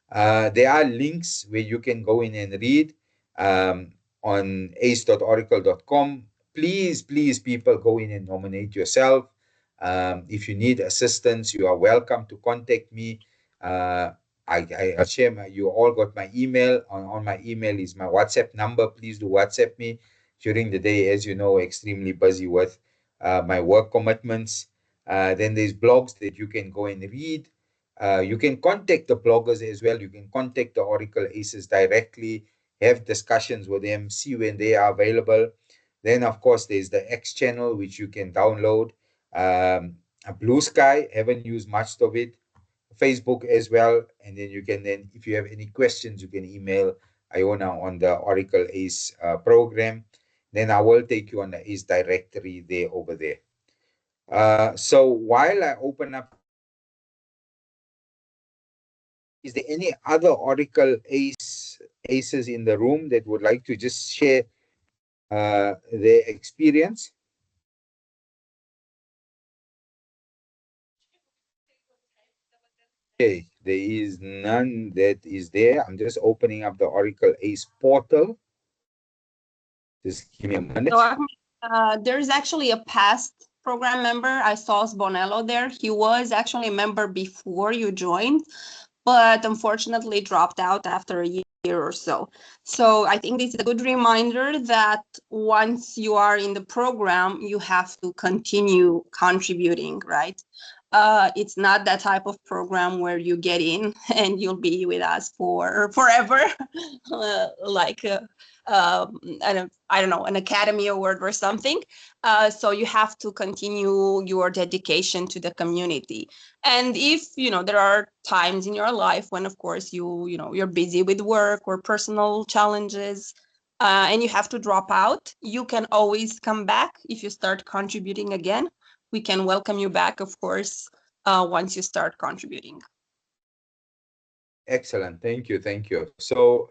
A: There are links where you can go in and read on ace.oracle.com. Please, please, people, go in and nominate yourself. If you need assistance, you are welcome to contact me. I'll share you all got my email. On my email is my WhatsApp number. Please do WhatsApp me during the day, as you know, extremely busy with my work commitments. Then there's blogs that you can go and read. You can contact the bloggers as well. You can contact the Oracle Aces directly, have discussions with them, see when they are available. Then, of course, there's the X channel, which you can download. A Blue Sky, haven't used much of it. Facebook as well. And then you can then, if you have any questions, you can email Iona on the Oracle ACE program. Then I will take you on the ACE directory there over there. So while I open up, is there any other Oracle ACEs in the room that would like to just share their experience? Okay, there is none that is there. I'm just opening up the Oracle ACE portal. Just give me a minute.
C: So there's actually a past program member. I saw Bonello there. He was actually a member before you joined, but unfortunately dropped out after a year or so. So I think this is a good reminder that once you are in the program, you have to continue contributing, right? It's not that type of program where you get in and you'll be with us for forever, like I don't know, an Academy Award or something. So you have to continue your dedication to the community. And if there are times in your life when, of course, you're busy with work or personal challenges, and you have to drop out, you can always come back if you start contributing again. We can welcome you back, of course, once you start contributing.
A: Excellent. Thank you. Thank you. So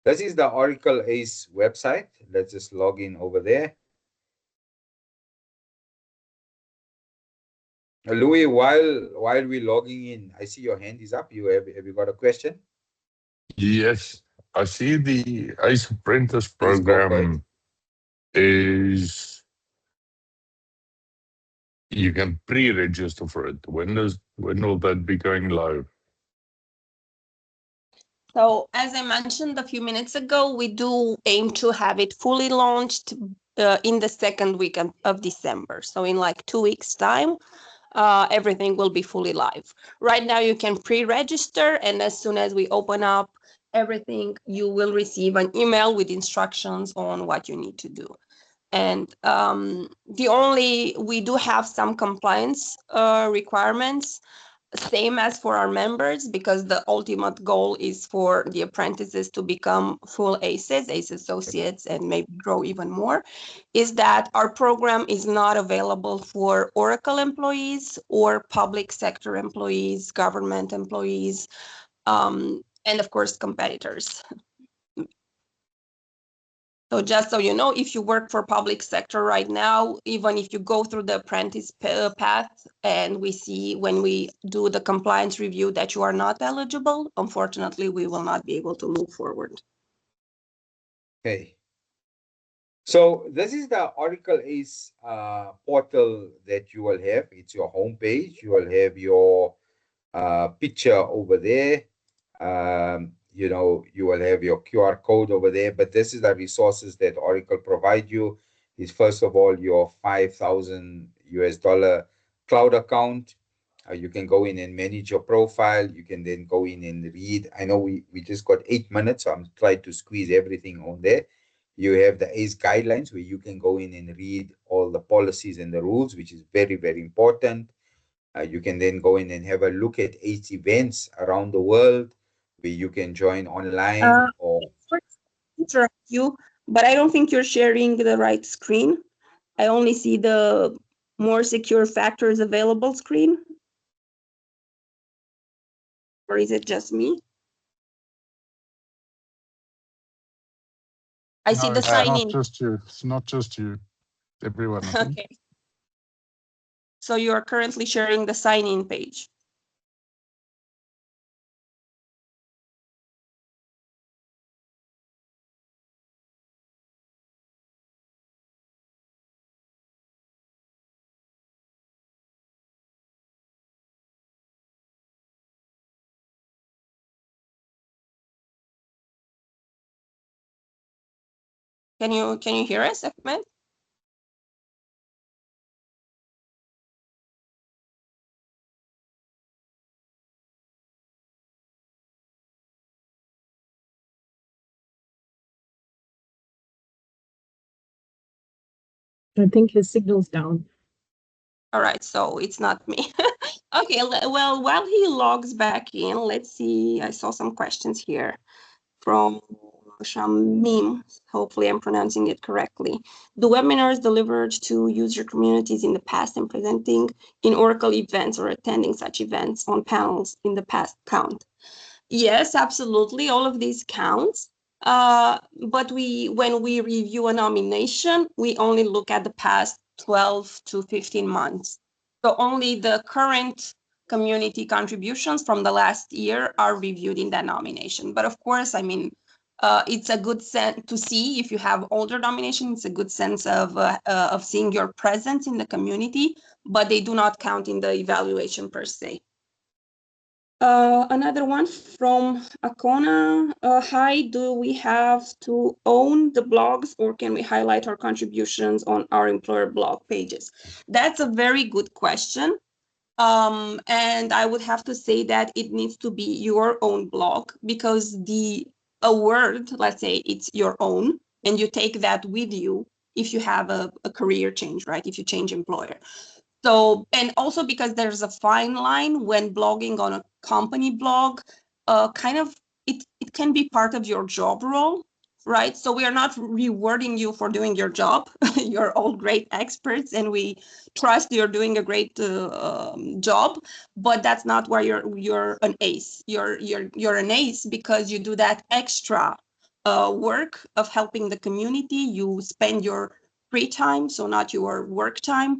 A: this is the Oracle ACE website. Let's just log in over there. Louis, while we're logging in, I see your hand is up. Have you got a question?
D: Yes, I see the ACE Apprentice
A: Please go for it.
D: program is you can pre-register for it. When will that be going live?
C: So as I mentioned a few minutes ago, we do aim to have it fully launched in the second week of December. So in like 2 weeks' time, everything will be fully live. Right now, you can pre-register, and as soon as we open up everything, you will receive an email with instructions on what you need to do. And we do have some compliance requirements, same as for our members, because the ultimate goal is for the apprentices to become full ACEs, ACE associates, and maybe grow even more, is that our program is not available for Oracle employees or public sector employees, government employees, and of course, competitors. So just so you know, if you work for public sector right now, even if you go through the apprentice path and we see when we do the compliance review that you are not eligible, unfortunately, we will not be able to move forward.
A: Okay. So this is the Oracle ACE portal that you will have. It's your homepage. You will have your picture over there. You will have your QR code over there, but this is the resources that Oracle provide you. Is first of all your $5,000 cloud account. You can go in and manage your profile. You can then go in and read. I know we just got 8 minutes, so I'm trying to squeeze everything on there. You have the ACE guidelines where you can go in and read all the policies and the rules, which is very, very important. You can then go in and have a look at ACE events around the world where you can join online or.
C: Interrupt you, but I don't think you're sharing the right screen. I only see the more secure factors available screen. Or is it just me? I see the sign in.
D: It's not just you. Everyone.
C: Okay. So you are currently sharing the sign-in page. Can you hear us, Ahmed?
B: I think his signal's down.
C: All right, so it's not me. Okay, well, while he logs back in, let's see. I saw some questions here from Shamim. Hopefully, I'm pronouncing it correctly. The webinars delivered to user communities in the past and presenting in Oracle events or attending such events on panels in the past count. Yes, absolutely. All of these counts. But when we review a nomination, we only look at the past 12 to 15 months. So only the current community contributions from the last year are reviewed in that nomination. But of course, I mean, it's a good sense to see if you have older nominations. It's a good sense of seeing your presence in the community, but they do not count in the evaluation per se. Another one from Akona. Hi, do we have to own the blogs or can we highlight our contributions on our employer blog pages? That's a very good question. And I would have to say that it needs to be your own blog because the award, let's say it's your own, and you take that with you if you have a career change, right? If you change employer. So, and also because there's a fine line when blogging on a company blog, kind of it can be part of your job role, right? So we are not rewarding you for doing your job. You're all great experts, and we trust you're doing a great job. But that's not why you're an ace. You're an ace because you do that extra work of helping the community. You spend your free time, so not your work time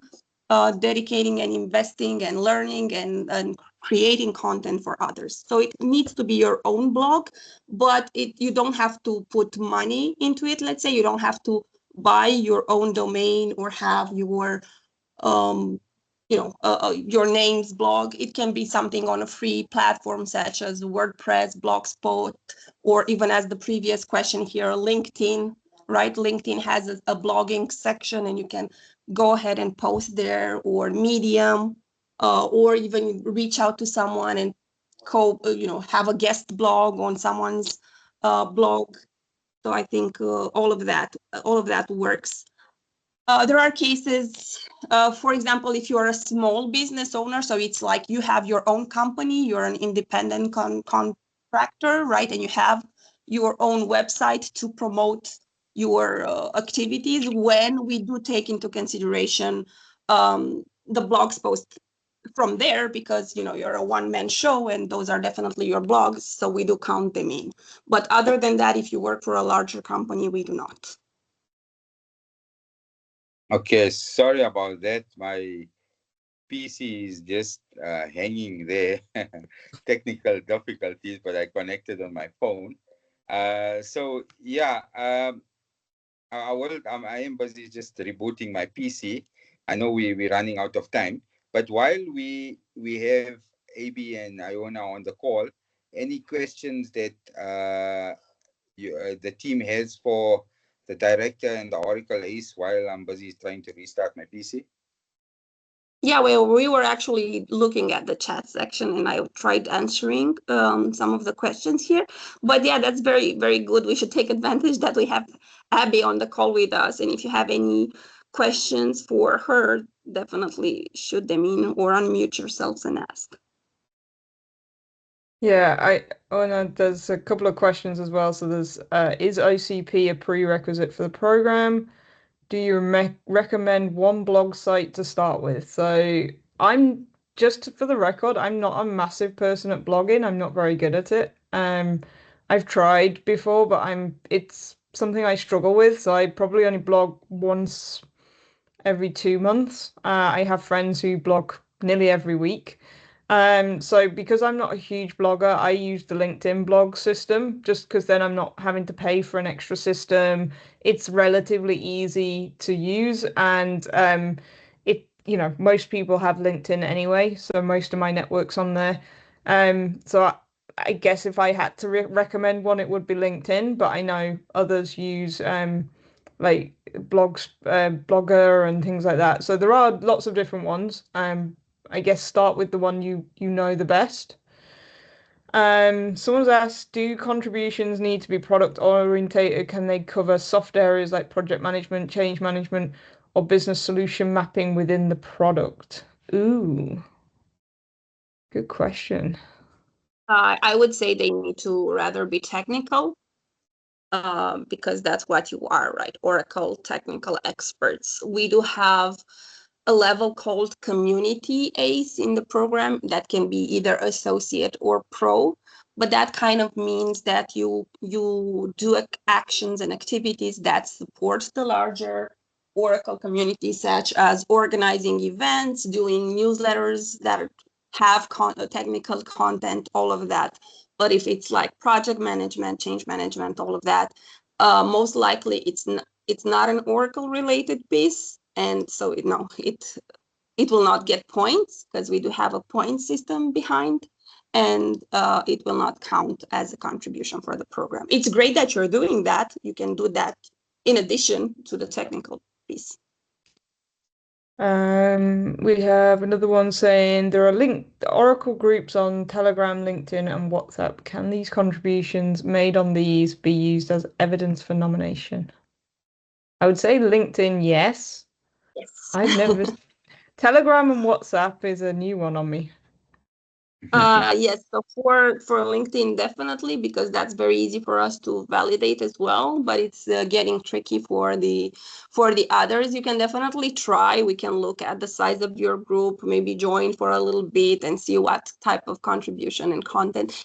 C: dedicating and investing and learning and creating content for others. So it needs to be your own blog, but you don't have to put money into it. Let's say you don't have to buy your own domain or have um, your name's blog. It can be something on a free platform such as WordPress, Blogspot, or even as the previous question here, LinkedIn, right? LinkedIn has a blogging section and you can go ahead and post there, or Medium, or even reach out to someone and have a guest blog on someone's blog. So I think all of that works. There are cases, for example, if you're a small business owner, so it's like you have your own company, you're an independent contractor, right? And you have your own website to promote your activities. When we do take into consideration the blogs post from there, because you're a one-man show and those are definitely your blogs, so we do count them in. But other than that, if you work for a larger company, we do not.
A: Okay, sorry about that. My PC is just hanging there. Technical difficulties, but I connected on my phone. So yeah, I am busy just rebooting my PC. I know we're running out of time, but while we have AB and Iona on the call, any questions that the team has for the director and the Oracle Ace while I'm busy trying to restart my PC?
C: Yeah, well, we were actually looking at the chat section and I tried answering some of the questions here. But yeah, that's very, very good. We should take advantage that we have Abby on the call with us. And if you have any questions for her, definitely shoot them in or unmute yourselves and ask.
B: Yeah, no, there's a couple of questions as well. So there's is OCP a prerequisite for the program? Do you recommend one blog site to start with? So I'm just for the record, I'm not a massive person at blogging. I'm not very good at it. I've tried before, but it's something I struggle with. So I probably only blog once every 2 months. I have friends who blog nearly every week. So because I'm not a huge blogger, I use the LinkedIn blog system just because then I'm not having to pay for an extra system. It's relatively easy to use and most people have LinkedIn anyway, so most of my network's on there. So I guess if I had to recommend one, it would be LinkedIn, but I know others use like Blogger and things like that. So there are lots of different ones. I guess start with the one you know the best. Someone's asked, do contributions need to be product orientated? Can they cover soft areas like project management, change management, or business solution mapping within the product? Ooh. Good question.
C: I would say they need to rather be technical, because that's what you are, right? Oracle technical experts. We do have a level called community ACE in the program that can be either associate or pro, but that kind of means that you do actions and activities that support the larger Oracle community, such as organizing events, doing newsletters that have technical content, all of that. But if it's like project management, change management, all of that, most likely it's not an Oracle related piece, and so it will not get points because we do have a point system behind, and it will not count as a contribution for the program. It's great that you're doing that. You can do that in addition to the technical piece.
B: We have another one saying there are Oracle groups on Telegram, LinkedIn, and WhatsApp. Can these contributions made on these be used as evidence for nomination? I would say LinkedIn, yes.
C: Yes.
B: I've never. Telegram and WhatsApp is a new one on me.
C: Yes, so for LinkedIn, definitely, because that's very easy for us to validate as well, but it's getting tricky for the others. You can definitely try. We can look at the size of your group, maybe join for a little bit and see what type of contribution and content.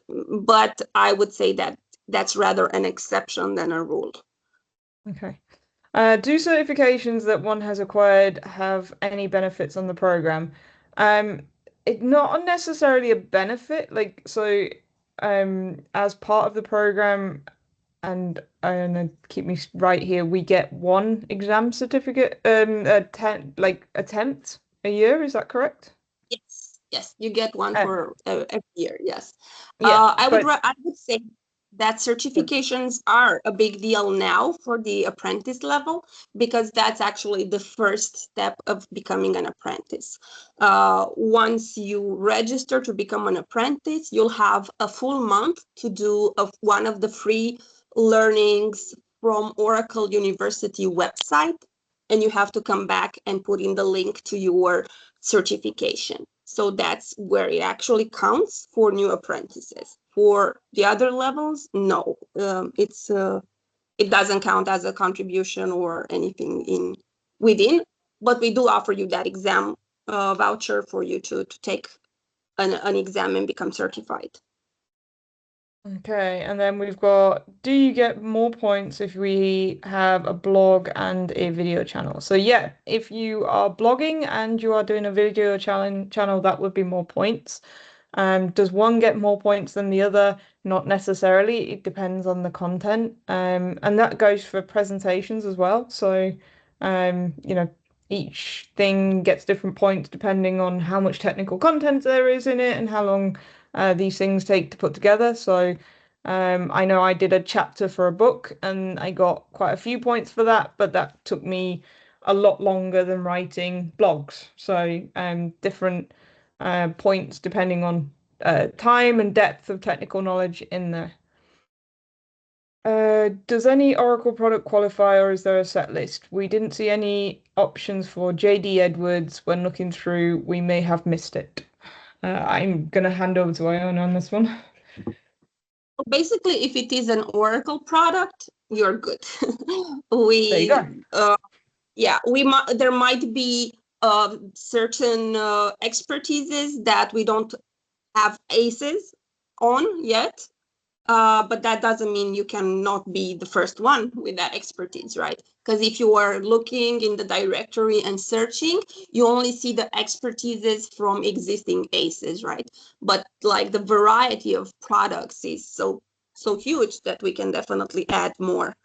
C: But I would say that that's rather an exception than a rule.
B: Okay. Do certifications that one has acquired have any benefits on the program? It's not necessarily a benefit, as part of the program, and keep me right here, we get one exam certificate, attempt a year, is that correct?
C: Yes, you get one for every year. Yes,
B: Yeah,
C: I would say that certifications are a big deal now for the apprentice level, because that's actually the first step of becoming an apprentice. Once you register to become an apprentice, you'll have a full month to do one of the free learnings from Oracle University website, and you have to come back and put in the link to your certification. So that's where it actually counts for new apprentices. For the other levels, no, it doesn't count as a contribution or anything within, but we do offer you that exam voucher for you to take an exam and become certified.
B: Okay, and then we've got, do you get more points if we have a blog and a video channel? So yeah, if you are blogging and you are doing a video channel, that would be more points. Does one get more points than the other? Not necessarily. It depends on the content. And that goes for presentations as well. So, each thing gets different points depending on how much technical content there is in it and how long these things take to put together. So I know I did a chapter for a book and I got quite a few points for that, but that took me a lot longer than writing blogs. So different points depending on time and depth of technical knowledge in there. Does any Oracle product qualify, or is there a set list? We didn't see any options for JD Edwards when looking through. We may have missed it. I'm going to hand over to Iona on this one.
C: Basically, if it is an Oracle product, you're good.
B: There you go.
C: There might be certain expertises that we don't have aces on yet, but that doesn't mean you cannot be the first one with that expertise, right? Because if you are looking in the directory and searching, you only see the expertises from existing aces, right? But like the variety of products is so huge that we can definitely add more.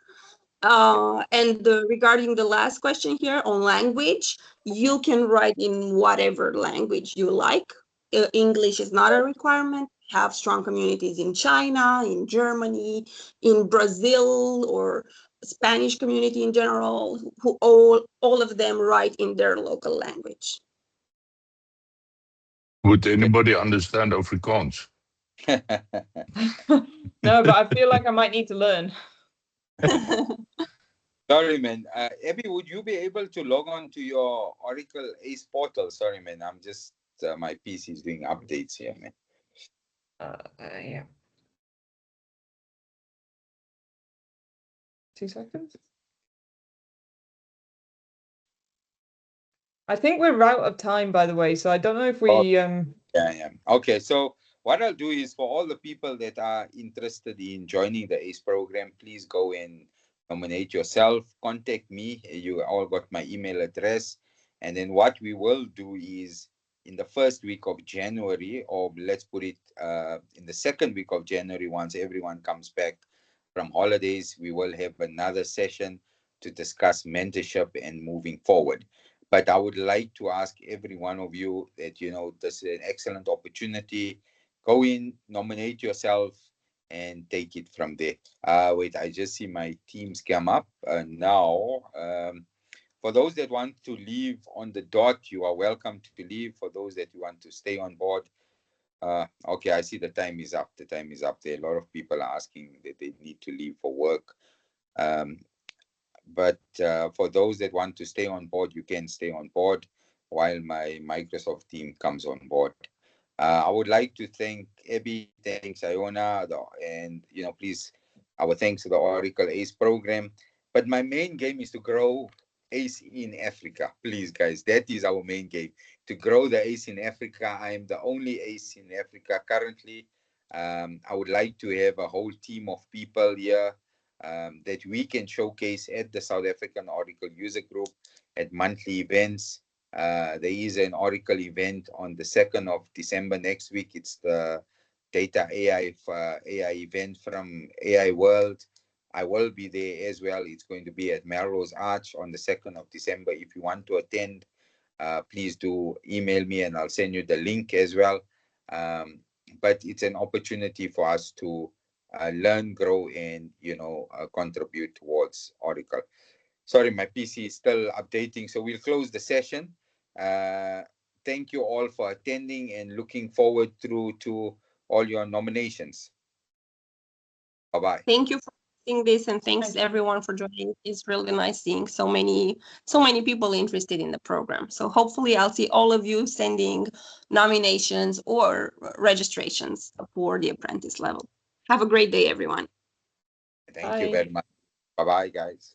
C: And regarding the last question here on language, you can write in whatever language you like. English is not a requirement. Have strong communities in China, in Germany, in Brazil, or Spanish community in general, who all of them write in their local language.
D: Would anybody understand Afrikaans?
B: No, but I feel like I might need to learn.
A: Sorry, man. Abby, would you be able to log on to your Oracle ACE portal? Sorry, man. I'm just my PC is doing updates here, man.
B: Yeah. 2 seconds. I think we're out of time, by the way, so I don't know if we
A: Yeah. Okay, so what I'll do is for all the people that are interested in joining the ACE program, please go and nominate yourself. Contact me. You all got my email address. And then what we will do is in the first week of January, or let's put it in the second week of January, once everyone comes back from holidays, we will have another session to discuss mentorship and moving forward. But I would like to ask every one of you that, this is an excellent opportunity. Go in, nominate yourself, and take it from there. Wait, I just see my teams come up now. For those that want to leave on the dot, you are welcome to leave. For those that you want to stay on board, okay, I see the time is up. The time is up there. A lot of people are asking that they need to leave for work. But for those that want to stay on board, you can stay on board while my Microsoft team comes on board. I would like to thank Abby, thanks Iona, and please, our thanks to the Oracle ACE program. But my main game is to grow ACE in Africa. Please, guys, that is our main game, to grow the ACE in Africa. I am the only ACE in Africa currently. I would like to have a whole team of people here that we can showcase at the South African Oracle User Group at monthly events. There is an Oracle event on the 2nd of December next week. It's the Data AI event from AI World. I will be there as well. It's going to be at Melrose Arch on the 2nd of December. If you want to attend, please do email me and I'll send you the link as well. But it's an opportunity for us to learn, grow, and contribute towards Oracle. Sorry, my PC is still updating, so we'll close the session. Thank you all for attending and looking forward through to all your nominations. Bye-bye.
C: Thank you for doing this, and thanks everyone for joining. It's really nice seeing so many people interested in the program. So hopefully I'll see all of you sending nominations or registrations for the apprentice level. Have a great day, everyone.
A: Thank you very much. Bye-bye, guys.